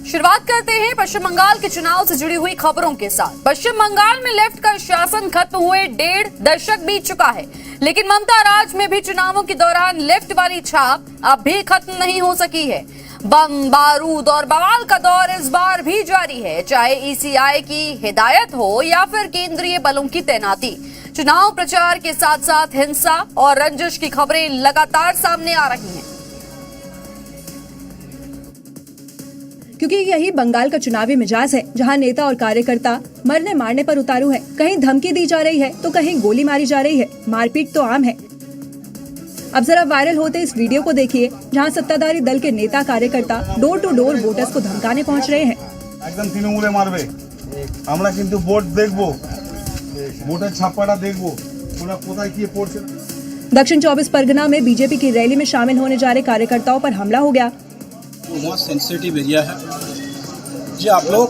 शुरुआत करते हैं पश्चिम बंगाल के चुनाव से जुड़ी हुई खबरों के साथ। पश्चिम बंगाल में लेफ्ट का शासन खत्म हुए 1.5 दशक बीत चुका है, लेकिन ममता राज में भी चुनावों के दौरान लेफ्ट वाली छाप अब भी खत्म नहीं हो सकी है। बम बारूद और बवाल का दौर इस बार भी जारी है, चाहे ईसीआई की हिदायत हो या फिर केंद्रीय बलों की तैनाती। चुनाव प्रचार के साथ साथ हिंसा और रंजिश की खबरें लगातार सामने आ रही हैं, क्योंकि यही बंगाल का चुनावी मिजाज है, जहां नेता और कार्यकर्ता मरने मारने पर उतारू है। कहीं धमकी दी जा रही है तो कहीं गोली मारी जा रही है। मारपीट तो आम है। अब जरा वायरल होते इस वीडियो को देखिए, जहां सत्ताधारी दल के नेता कार्यकर्ता डोर टू डोर वोटर्स को धमकाने पहुंच रहे हैं। एकदम तृणमूले मारबे, আমরা কিন্তু ভোট দেখবো, ভোটের ছাপ্পাটা দেখবো, ওরা কোথায় কি পড়ছে। दक्षिण 24 परगना में बीजेपी की रैली में शामिल होने जा रहे कार्यकर्ताओं पर हमला हो गया। वहाँ सेंसिटिव एरिया है जी, आप लोग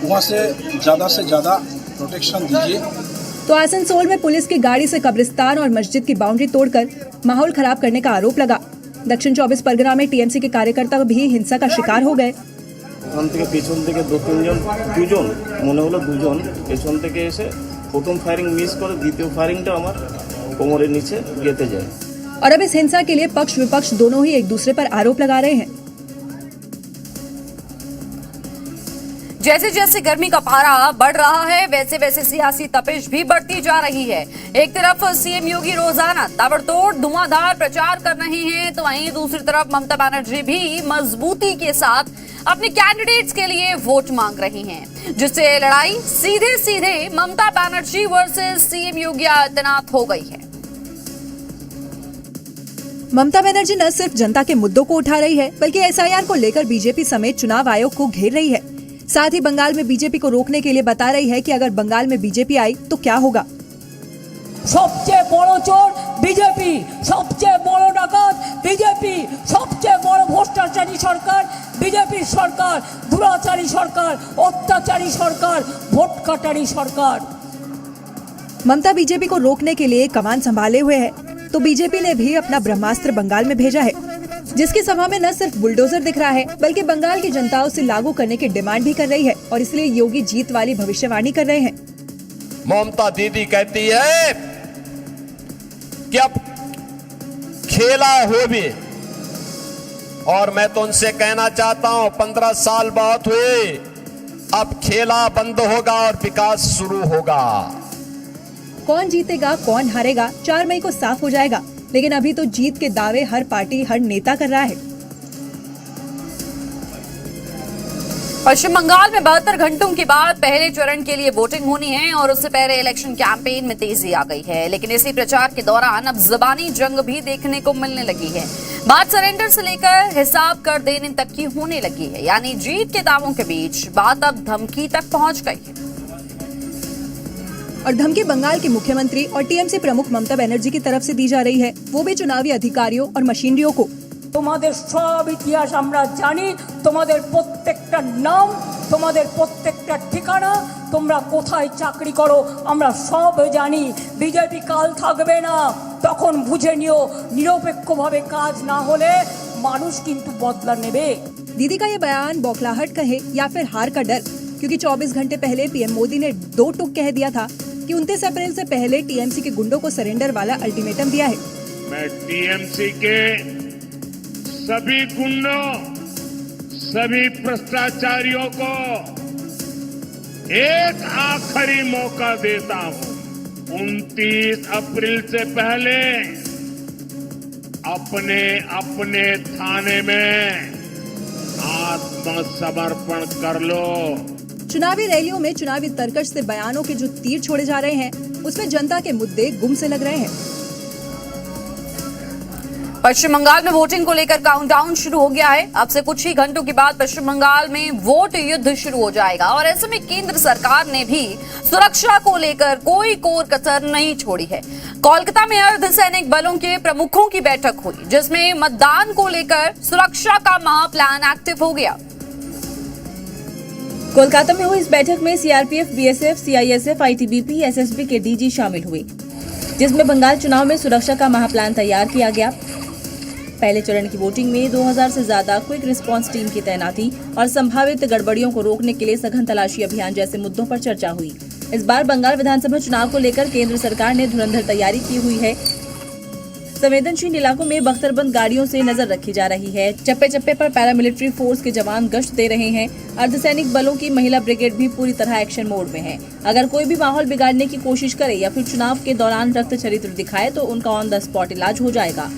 वहाँ से ज़्यादा प्रोटेक्शन दीजिए। तो आसनसोल में पुलिस की गाड़ी से कब्रिस्तान और मस्जिद की बाउंड्री तोड़कर माहौल खराब करने का आरोप लगा। दक्षिण 24 परगना में टीएमसी के कार्यकर्ता भी हिंसा का शिकार हो गए। ওখান থেকে পেছন থেকে দুজন মনে হলো দুজন পেছন থেকে এসে প্রথম ফায়ারিং মিস করে দ্বিতীয় ফায়ারিংটা আমার কোমরের নিচে গেঁথে যায়। और अब इस हिंसा के लिए पक्ष विपक्ष दोनों ही एक दूसरे पर आरोप लगा रहे हैं। जैसे जैसे गर्मी का पारा बढ़ रहा है, वैसे वैसे सियासी तपिश भी बढ़ती जा रही है। एक तरफ सीएम योगी रोजाना ताबड़तोड़ धुआंधार प्रचार कर रहे हैं, तो वहीं दूसरी तरफ ममता बनर्जी भी मजबूती के साथ अपने कैंडिडेट्स के लिए वोट मांग रही हैं, जिससे लड़ाई सीधे सीधे ममता बनर्जी वर्सेस सीएम योगी आदित्यनाथ हो गई है। ममता बनर्जी न सिर्फ जनता के मुद्दों को उठा रही है, बल्कि एसआईआर को लेकर बीजेपी समेत चुनाव आयोग को घेर रही है। साथ ही बंगाल में बीजेपी को रोकने के लिए बता रही है कि अगर बंगाल में बीजेपी आई तो क्या होगा। सबसे बड़ो चोर बीजेपी, सबसे बड़ो डाकत बीजेपी, सबसे बड़ो भ्रष्टाचारी सरकार बीजेपी सरकार, दुराचारी सरकार, अत्याचारी सरकार, वोट काटारी सरकार। ममता बीजेपी को रोकने के लिए कमान संभाले हुए है, तो बीजेपी ने भी अपना ब्रह्मास्त्र बंगाल में भेजा है, जिसकी सभा में न सिर्फ बुलडोजर दिख रहा है, बल्कि बंगाल की जनता उसे लागू करने की डिमांड भी कर रही है, और इसलिए योगी जीत वाली भविष्यवाणी कर रहे हैं। ममता दीदी कहती है कि अब खेला हो भी, और मैं तो उनसे कहना चाहता हूं 15 साल बहुत हुए, अब खेला बंद होगा और विकास शुरू होगा। कौन जीतेगा कौन हारेगा 4 मई को साफ हो जाएगा, लेकिन अभी तो जीत के दावे हर पार्टी हर नेता कर रहा है। पश्चिम बंगाल में 72 घंटों के बाद पहले चरण के लिए वोटिंग होनी है, और उससे पहले इलेक्शन कैंपेन में तेजी आ गई है। लेकिन इसी प्रचार के दौरान अब जुबानी जंग भी देखने को मिलने लगी है। बात सरेंडर से लेकर हिसाब कर देने तक की होने लगी है, यानी जीत के दावों के बीच बात अब धमकी तक पहुंच गई है। और धमकी बंगाल के मुख्यमंत्री और टीएमसी प्रमुख ममता बनर्जी की तरफ से दी जा रही है, वो भी चुनावी अधिकारियों और मशीनरियों को। তোমাদের সব ইতিহাস আমরা জানি, তোমাদের প্রত্যেকটা নাম, তোমাদের প্রত্যেকটা ঠিকানা, তোমরা কোথায় চাকরি করো আমরা সব জানি। বিজেপি কাল থাকবে না, তখন বুঝে নিও নিরপেক্ষভাবে কাজ না হলে মানুষ কিন্তু বদলা নেবে। दीदी का ये बयान बौखलाहट कहे या फिर हार का डर, क्योंकि 24 घंटे पहले पीएम मोदी ने 2 टूक कह दिया था कि 29 अप्रैल से पहले टीएमसी के गुंडों को सरेंडर वाला अल्टीमेटम दिया है। मैं टीएमसी के सभी गुंडों, सभी भ्रष्टाचारियों को एक आखिरी मौका देता हूं। 29 अप्रैल से पहले अपने अपने थाने में आत्मसमर्पण कर लो। चुनावी रैलियों में चुनावी तर्कश से बयानों के जो तीर छोड़े जा रहे हैं, उसमें जनता के मुद्दे गुम से लग रहे हैं। पश्चिम बंगाल में वोटिंग को लेकर काउंटडाउन शुरू हो गया है। अब से कुछ ही घंटों के बाद पश्चिम बंगाल में वोट युद्ध शुरू हो जाएगा, और ऐसे में केंद्र सरकार ने भी सुरक्षा को लेकर कोई कोर कसर नहीं छोड़ी है। कोलकाता में अर्धसैनिक बलों के प्रमुखों की बैठक हुई, जिसमें मतदान को लेकर सुरक्षा का महाप्लान एक्टिव हो गया। कोलकाता में हुई इस बैठक में CRPF, BSF, CISF, ITBP, SSB के डीजी शामिल हुए, जिसमें बंगाल चुनाव में सुरक्षा का महाप्लान तैयार किया गया। पहले चरण की वोटिंग में 2000 से ज्यादा क्विक रिस्पांस टीम की तैनाती और संभावित गड़बड़ियों को रोकने के लिए सघन तलाशी अभियान जैसे मुद्दों पर चर्चा हुई। इस बार बंगाल विधानसभा चुनाव को लेकर केंद्र सरकार ने धुरंधर तैयारी की हुई है। संवेदनशील इलाकों में बख्तरबंद गाड़ियों से नजर रखी जा रही है। चप्पे चप्पे पर पैरामिलिट्री फोर्स के जवान गश्त दे रहे हैं। अर्धसैनिक बलों की महिला ब्रिगेड भी पूरी तरह एक्शन मोड में है। अगर कोई भी माहौल बिगाड़ने की कोशिश करे या फिर चुनाव के दौरान रक्त चरित्र दिखाए तो उनका ऑन द स्पॉट इलाज हो जाएगा।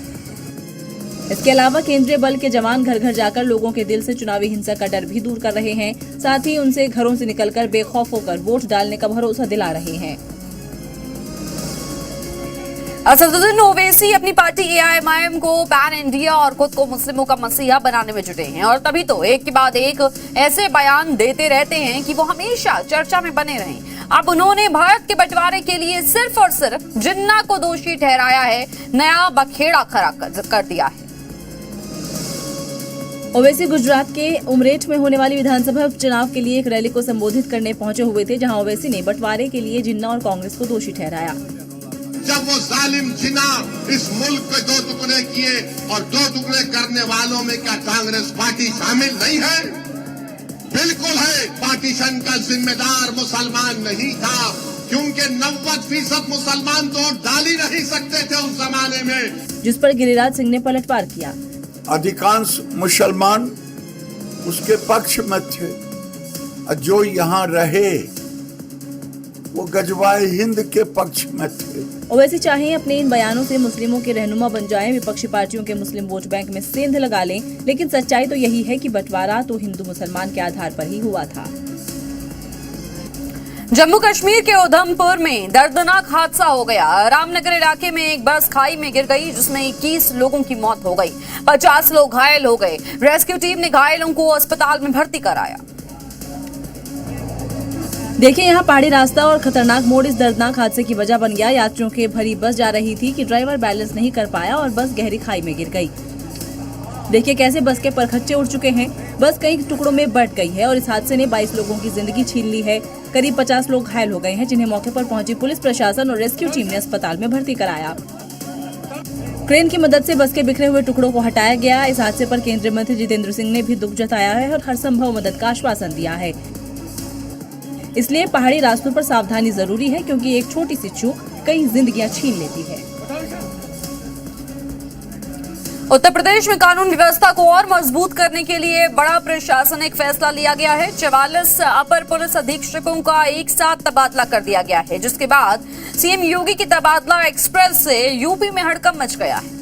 इसके अलावा केंद्रीय बल के जवान घर घर जाकर लोगों के दिल से चुनावी हिंसा का डर भी दूर कर रहे हैं। साथ ही उनसे घरों से निकलकर बेखौफ होकर वोट डालने का भरोसा दिला रहे हैं। असदुद्दीन ओवैसी अपनी पार्टी AIMIM को पैन इंडिया और खुद को मुस्लिमों का मसीहा बनाने में जुटे हैं और तभी तो एक के बाद एक ऐसे बयान देते रहते हैं कि वो हमेशा चर्चा में बने रहें। अब उन्होंने भारत के बंटवारे के लिए सिर्फ और सिर्फ जिन्ना को दोषी ठहराया है, नया बखेड़ा खड़ा कर दिया है। ओवैसी गुजरात के उमरेठ में होने वाली विधानसभा चुनाव के लिए एक रैली को संबोधित करने पहुंचे हुए थे, जहां ओवैसी ने बंटवारे के लिए जिन्ना और कांग्रेस को दोषी ठहराया। जब वो जालिम जिन्ना इस मुल्क के 2 टुकड़े किए और 2 टुकड़े करने वालों में क्या कांग्रेस पार्टी शामिल नहीं है? बिल्कुल है। पार्टीशन का जिम्मेदार मुसलमान नहीं था, क्योंकि 90% मुसलमान तो डाल ही नहीं सकते थे उस जमाने में, जिस पर गिरिराज सिंह ने पलटवार किया। अधिकांश मुसलमान उसके पक्ष में थे, जो यहाँ रहे वो गजवाए हिंद के पक्ष में थे। ओवैसी चाहे अपने इन बयानों से मुस्लिमों के रहनुमा बन जाएं, विपक्षी पार्टियों के मुस्लिम वोट बैंक में सेंध लगा लें, लेकिन सच्चाई तो यही है कि बंटवारा तो हिंदू मुसलमान के आधार पर ही हुआ था। जम्मू कश्मीर के उधमपुर में दर्दनाक हादसा हो गया। रामनगर इलाके में एक बस खाई में गिर गई, जिसमें 21 लोगों की मौत हो गई, 50 लोग घायल हो गए। रेस्क्यू टीम ने घायलों को अस्पताल में भर्ती कराया। देखिए, यहाँ पहाड़ी रास्ता और खतरनाक मोड़ इस दर्दनाक हादसे की वजह बन गया। यात्रियों के भरी बस जा रही थी कि ड्राइवर बैलेंस नहीं कर पाया और बस गहरी खाई में गिर गई। देखिए कैसे बस के परखच्चे उड़ चुके हैं। बस कई टुकड़ों में बंट गई है और इस हादसे ने 22 लोगों की जिंदगी छीन ली है। करीब 50 लोग घायल हो गए हैं, जिन्हें मौके पर पहुंची पुलिस प्रशासन और रेस्क्यू टीम ने अस्पताल में भर्ती कराया। क्रेन की मदद से बस के बिखरे हुए टुकड़ों को हटाया गया। इस हादसे पर केंद्रीय मंत्री जितेंद्र सिंह ने भी दुख जताया है और हर संभव मदद का आश्वासन दिया है। इसलिए पहाड़ी रास्तों पर सावधानी जरूरी है, क्योंकि एक छोटी सी चूक कई जिंदगियां छीन लेती है। उत्तर प्रदेश में कानून व्यवस्था को और मजबूत करने के लिए बड़ा प्रशासनिक फैसला लिया गया है। 44 अपर पुलिस अधीक्षकों का एक साथ तबादला कर दिया गया है, जिसके बाद सीएम योगी की तबादला एक्सप्रेस से यूपी में हड़कंप मच गया है।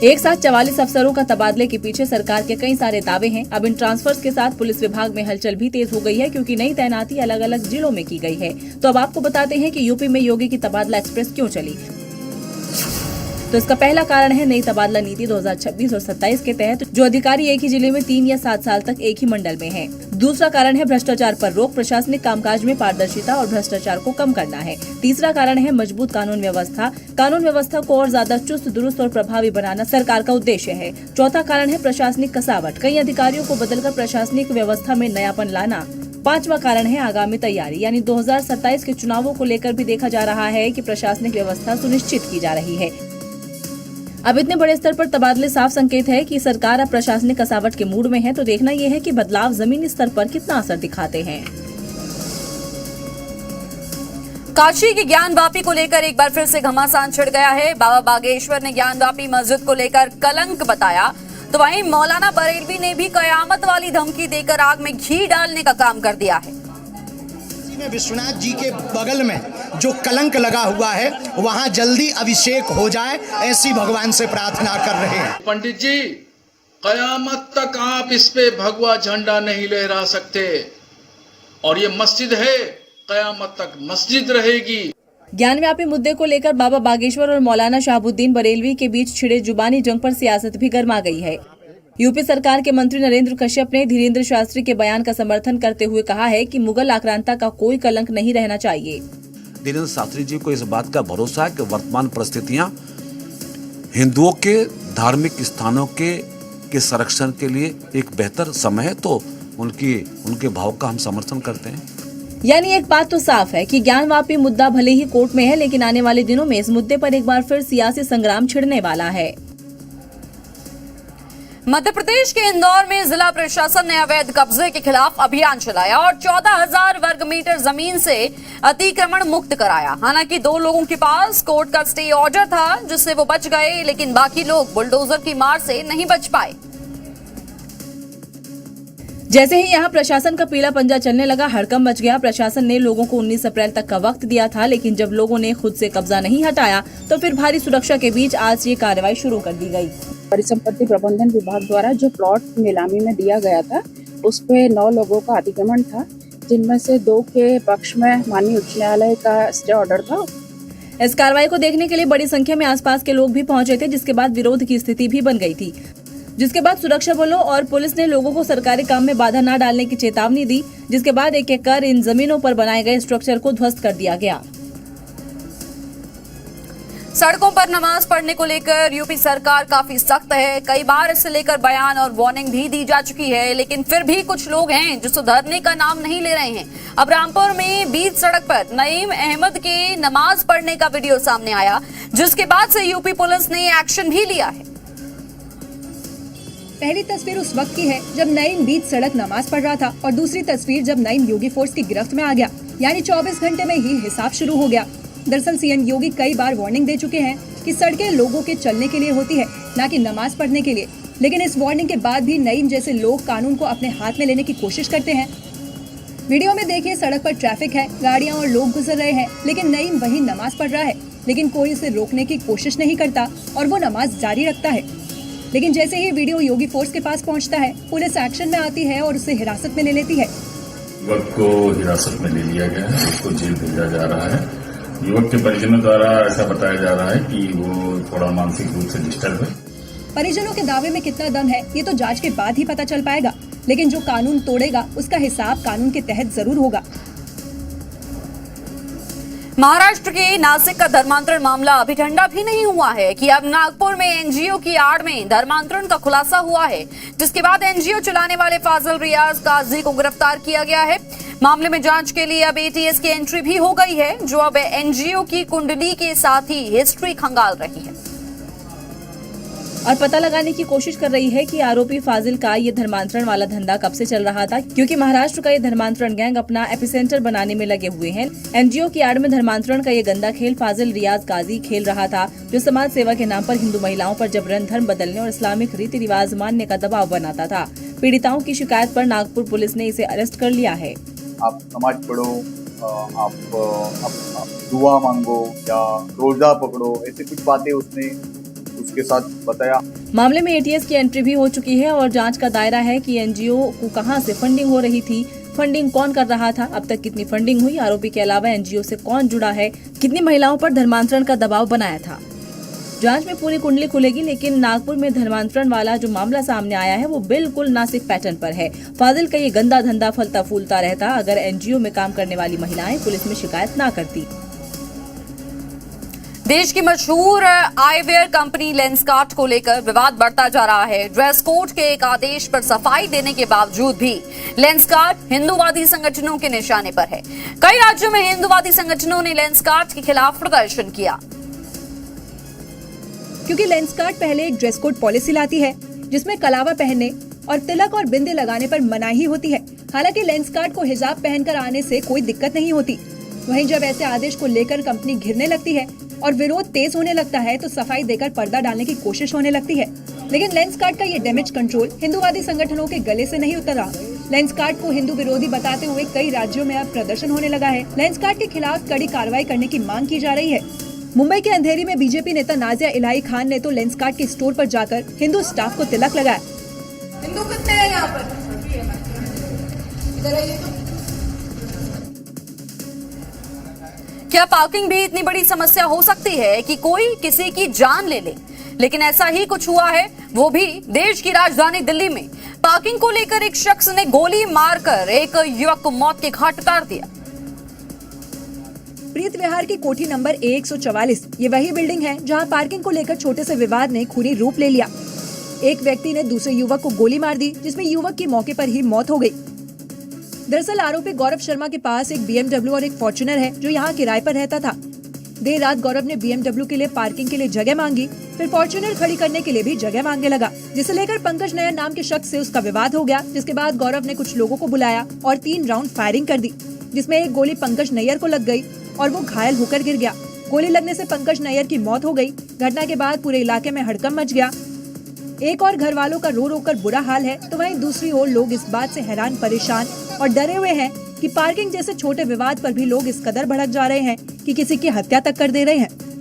एक साथ 44 अफसरों का तबादले के पीछे सरकार के कई सारे दावे हैं। अब इन ट्रांसफर्स के साथ पुलिस विभाग में हलचल भी तेज हो गई है, क्योंकि नई तैनाती अलग अलग जिलों में की गई है। तो अब आपको बताते हैं कि यूपी में योगी की तबादला एक्सप्रेस क्यों चली। तो इसका पहला कारण है नई तबादला नीति 2026 और 27 के तहत जो अधिकारी एक ही जिले में 3 या 7 साल तक एक ही मंडल में हैं। दूसरा कारण है भ्रष्टाचार पर रोक, प्रशासनिक कामकाज में पारदर्शिता और भ्रष्टाचार को कम करना है। तीसरा कारण है मजबूत कानून व्यवस्था। कानून व्यवस्था को और ज्यादा चुस्त, दुरुस्त और प्रभावी बनाना सरकार का उद्देश्य है। चौथा कारण है प्रशासनिक कसावट, कई अधिकारियों को बदलकर प्रशासनिक व्यवस्था में नयापन लाना। पांचवा कारण है आगामी तैयारी, यानी 2027 के चुनावों को लेकर भी देखा जा रहा है कि प्रशासनिक व्यवस्था सुनिश्चित की जा रही है। अब इतने बड़े स्तर पर तबादले साफ संकेत है कि सरकार अब प्रशासनिक कसावट के मूड में है। तो देखना यह है कि बदलाव जमीनी स्तर पर कितना असर दिखाते हैं। काशी की ज्ञानवापी को लेकर एक बार फिर से घमासान छिड़ गया है। बाबा बागेश्वर ने ज्ञानवापी मस्जिद को लेकर कलंक बताया, तो वहीं मौलाना बरेलवी ने भी कयामत वाली धमकी देकर आग में घी डालने का काम कर दिया है। विश्वनाथ जी के बगल में जो कलंक लगा हुआ है, वहां जल्दी अभिषेक हो जाए, ऐसी भगवान से प्रार्थना कर रहे हैं। पंडित जी, कयामत तक आप इस पे भगवा झंडा नहीं लहरा सकते, और ये मस्जिद है, कयामत तक मस्जिद रहेगी। ज्ञानव्यापी मुद्दे को लेकर बाबा बागेश्वर और मौलाना शहाबुद्दीन बरेलवी के बीच छिड़े जुबानी जंग पर सियासत भी गर्मा गई है। यूपी सरकार के मंत्री नरेंद्र कश्यप ने धीरेन्द्र शास्त्री के बयान का समर्थन करते हुए कहा है कि मुगल आक्रांता का कोई कलंक नहीं रहना चाहिए। धीरेन्द्र शास्त्री जी को इस बात का भरोसा है कि वर्तमान परिस्थितियां हिंदुओं के धार्मिक स्थानों के संरक्षण के लिए एक बेहतर समय है, तो उनके भाव का हम समर्थन करते हैं। यानी एक बात तो साफ है कि ज्ञानवापी मुद्दा भले ही कोर्ट में है, लेकिन आने वाले दिनों में इस मुद्दे पर एक बार फिर सियासी संग्राम छिड़ने वाला है। मध्य प्रदेश के इंदौर में जिला प्रशासन ने अवैध कब्जे के खिलाफ अभियान चलाया और 14,000 वर्ग मीटर जमीन से अतिक्रमण मुक्त कराया। हालांकि 2 लोगों के पास कोर्ट का स्टे ऑर्डर था, जिससे वो बच गए, लेकिन बाकी लोग बुलडोजर की मार से नहीं बच पाए। जैसे ही यहाँ प्रशासन का पीला पंजा चलने लगा, हड़कंप मच गया। प्रशासन ने लोगों को 19 अप्रैल तक का वक्त दिया था, लेकिन जब लोगों ने खुद से कब्जा नहीं हटाया तो फिर भारी सुरक्षा के बीच आज ये कार्रवाई शुरू कर दी गई। परिसंपत्ति प्रबंधन विभाग द्वारा जो प्लॉट नीलामी में दिया गया था, उस पे 9 लोगों का अतिक्रमण था, जिनमें से 2 के पक्ष में माननीय उच्च न्यायालय का स्टे ऑर्डर था। इस कार्रवाई को देखने के लिए बड़ी संख्या में आसपास के लोग भी पहुंचे थे, जिसके बाद विरोध की स्थिति भी बन गई थी। जिसके बाद सुरक्षा बलों और पुलिस ने लोगों को सरकारी काम में बाधा न डालने की चेतावनी दी, जिसके बाद एक एक कर इन जमीनों पर बनाए गए स्ट्रक्चर को ध्वस्त कर दिया गया। सड़कों पर नमाज पढ़ने को लेकर यूपी सरकार काफी सख्त है। कई बार इससे लेकर बयान और वार्निंग भी दी जा चुकी है, लेकिन फिर भी कुछ लोग हैं जो सुधरने का नाम नहीं ले रहे हैं। अब रामपुर में बीच सड़क पर नईम अहमद के नमाज पढ़ने का वीडियो सामने आया, जिसके बाद से यूपी पुलिस ने एक्शन भी लिया है। पहली तस्वीर उस वक्त की है जब नईम बीच सड़क नमाज पढ़ रहा था और दूसरी तस्वीर जब नईम योगी फोर्स की गिरफ्त में आ गया, यानी 24 घंटे में ही हिसाब शुरू हो गया। दरअसल सीएम योगी कई बार वार्निंग दे चुके हैं कि सड़कें लोगों के चलने के लिए होती है, न कि नमाज पढ़ने के लिए, लेकिन इस वार्निंग के बाद भी नईम जैसे लोग कानून को अपने हाथ में लेने की कोशिश करते हैं। वीडियो में देखिए, सड़क पर ट्रैफिक है, गाड़ियां और लोग गुजर रहे हैं, लेकिन नईम वही नमाज पढ़ रहा है, लेकिन कोई उसे रोकने की कोशिश नहीं करता और वो नमाज जारी रखता है। लेकिन जैसे ही वीडियो योगी फोर्स के पास पहुंचता है, पुलिस एक्शन में आती है और उसे हिरासत में ले लेती है। युवक को हिरासत में ले लिया गया है, उसको जेल भेजा जा रहा है। युवक के परिजनों द्वारा ऐसा बताया जा रहा है कि वो थोड़ा मानसिक रूप से डिस्टर्ब है। परिजनों के दावे में कितना दम है, ये तो जांच के बाद ही पता चल पाएगा, लेकिन जो कानून तोड़ेगा उसका हिसाब कानून के तहत जरूर होगा। महाराष्ट्र के नासिक का धर्मांतरण मामला अभी ठंडा भी नहीं हुआ है कि अब नागपुर में एनजीओ की आड़ में धर्मांतरण का खुलासा हुआ है, जिसके बाद एनजीओ चलाने वाले फाजिल रियाज काजी को गिरफ्तार किया गया है। मामले में जांच के लिए अब एटीएस की एंट्री भी हो गई है, जो अब एनजीओ की कुंडली के साथ ही हिस्ट्री खंगाल रही है और पता लगाने की कोशिश कर रही है कि आरोपी फाजिल का ये धर्मांतरण वाला धंधा कब से चल रहा था, क्योंकि महाराष्ट्र का ये धर्मांतरण गैंग अपना एपिसेंटर बनाने में लगे हुए हैं। एनजीओ की आड़ में धर्मांतरण का ये गंदा खेल फाजिल रियाज काजी खेल रहा था, जो समाज सेवा के नाम पर हिंदू महिलाओं पर जबरन धर्म बदलने और इस्लामिक रीति रिवाज मानने का दबाव बनाता था। पीड़िताओं की शिकायत पर नागपुर पुलिस ने इसे अरेस्ट कर लिया है। आप नमाज पढ़ो, आप दुआ मांगो या रोजा पकड़ो, ऐसी कुछ बातें उसने उसके साथ बताया। मामले में एटीएस की एंट्री भी हो चुकी है और जांच का दायरा है कि एनजीओ को कहां से फंडिंग हो रही थी, फंडिंग कौन कर रहा था, अब तक कितनी फंडिंग हुई, आरोपी के अलावा एनजीओ से कौन जुड़ा है, कितनी महिलाओं पर धर्मांतरण का दबाव बनाया था। जांच में पूरी कुंडली खुलेगी, लेकिन नागपुर में धर्मांतरण वाला जो मामला सामने आया है वो बिल्कुल नासिक पैटर्न पर है। फाजिल का ये गंदा धंधा फलता फूलता रहता अगर एनजीओ में काम करने वाली महिलाएं पुलिस में शिकायत न करती। देश की मशहूर आईवेयर कंपनी लेंसकार्ट को लेकर विवाद बढ़ता जा रहा है। ड्रेस कोड के एक आदेश पर सफाई देने के बावजूद भी लेंसकार्ट हिंदूवादी संगठनों के निशाने पर है। कई राज्यों में हिंदूवादी संगठनों ने लेंसकार्ट के खिलाफ प्रदर्शन किया, क्योंकि लेंसकार्ट पहले एक ड्रेस कोड पॉलिसी लाती है जिसमें कलावा पहनने और तिलक और बिंदी लगाने पर मनाही होती है। हालांकि लेंसकार्ट को हिजाब पहनकर आने से कोई दिक्कत नहीं होती। वहीं जब ऐसे आदेश को लेकर कंपनी घिरने लगती है और विरोध तेज होने लगता है तो सफाई देकर पर्दा डालने की कोशिश होने लगती है। लेकिन लेंसकार्ट का ये डैमेज कंट्रोल हिंदूवादी संगठनों के गले से नहीं उतर रहा। लेंसकार्ट को हिंदू विरोधी बताते हुए कई राज्यों में अब प्रदर्शन होने लगा है। लेंसकार्ट के खिलाफ कड़ी कार्रवाई करने की मांग की जा रही है। मुंबई के अंधेरी में बीजेपी नेता नाजिया इलाही खान ने तो लेंसकार्ट के स्टोर पर जाकर हिंदू स्टाफ को तिलक लगाया। हिंदू कितने हैं यहाँ पर? इधर आइए तो। क्या पार्किंग भी इतनी बड़ी समस्या हो सकती है कि कोई किसी की जान ले ले? लेकिन ऐसा ही कुछ हुआ है, वो भी देश की राजधानी दिल्ली में। पार्किंग को लेकर एक शख्स ने गोली मारकर एक युवक को मौत के घाट उतार दिया। प्रीत विहार की कोठी नंबर 144 ये वही बिल्डिंग है जहां पार्किंग को लेकर छोटे से विवाद ने खूनी रूप ले लिया। एक व्यक्ति ने दूसरे युवक को गोली मार दी, जिसमें युवक की मौके पर ही मौत हो गई। दरअसल आरोपी गौरव शर्मा के पास एक BMW और एक फॉर्च्यूनर है जो यहाँ किराए पर रहता था। देर रात गौरव ने BMW के लिए पार्किंग के लिए जगह मांगी, फिर फॉर्च्यूनर खड़ी करने के लिए भी जगह मांगने लगा, जिसे लेकर पंकज नैयर नाम के शख्स से उसका विवाद हो गया। जिसके बाद गौरव ने कुछ लोगों को बुलाया और 3 राउंड फायरिंग कर दी, जिसमें एक गोली पंकज नैयर को लग गई और वो घायल होकर गिर गया। गोली लगने से पंकज नैयर की मौत हो गई। घटना के बाद पूरे इलाके में हड़कंप मच गया। एक और घर वालों का रो रो कर बुरा हाल है, तो वहीं दूसरी ओर लोग इस बात से हैरान परेशान और डरे हुए हैं कि पार्किंग जैसे छोटे विवाद पर भी लोग इस कदर भड़क जा रहे हैं कि किसी की हत्या तक कर दे रहे हैं।